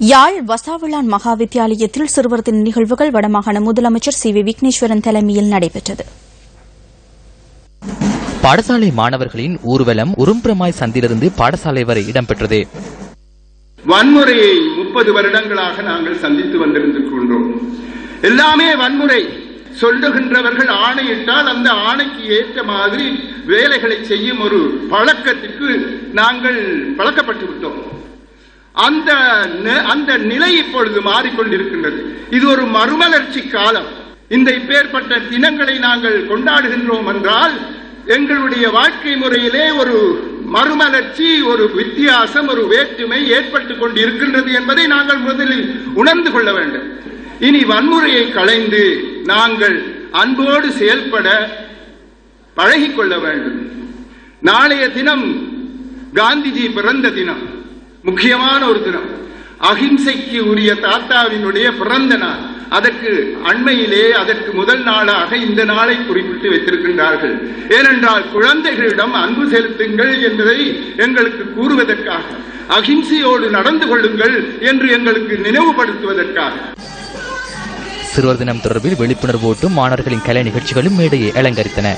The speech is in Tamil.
யாழ் வசாவிளான் மகா வித்தியாலயத்தில் சிறுவர் தின நிகழ்வுகள் வடமாகாண முதலமைச்சர் சி வி விக்னேஸ்வரன் தலைமையில் நடைபெற்றது. பாடசாலை மாணவர்களின் ஊர்வலம் உரும்பிரமாய் சந்திலிருந்து பாடசாலை வரை இடம்பெற்றது. வன்முறையை 30 வருடங்களாக நாங்கள் சந்தித்து வந்திருக்கின்றோம். எல்லாமே வன்முறை. சொல்லுகின்றவர்கள் ஆணையிட்டால் அந்த ஆணைக்கு ஏற்ற மாதிரி வேலைகளை செய்யும் ஒரு பழக்கத்திற்கு நாங்கள் பழக்கப்பட்டு விட்டோம். அந்த நிலை இப்பொழுது மாறிக்கொண்டிருக்கின்றது. இது ஒரு மறுமலர்ச்சி காலம். இந்த இப்பேற்பட்ட தினங்களை நாங்கள் கொண்டாடுகின்றோம் என்றால் எங்களுடைய வாழ்க்கை முறையிலே ஒரு மறுமலர்ச்சி, ஒரு வித்தியாசம், ஒரு வேற்றுமை ஏற்பட்டுக் கொண்டிருக்கின்றது என்பதை நாங்கள் முதலில் உணர்ந்து கொள்ள வேண்டும். இனி வன்முறையை களைந்து நாங்கள் அன்போடு செயல்பட பழகிக்கொள்ள வேண்டும். நாளைய தினம் காந்திஜி பிறந்த தினம், முக்கியமான ஒரு தினம். அகிம்சைக்கு உரிய தாத்தாவினுடைய பிறந்த நாள். அதற்கு அண்மையிலே அதற்கு முதல் நாளாக இந்த நாளை குறிப்பிட்டு வைத்திருக்கின்றார்கள். ஏனென்றால் குழந்தைகளிடம் அன்பு செலுத்துங்கள் என்பதை எங்களுக்கு கூறுவதற்காக, அகிம்சையோடு நடந்து கொள்ளுங்கள் என்று எங்களுக்கு நினைவுபடுத்துவதற்காக. சிறுவர் தினம் தொடர்பில் விழிப்புணர்வு ஓட்டும் மாணவர்களின் கலை நிகழ்ச்சிகளும் மேடையை அலங்கரித்தன.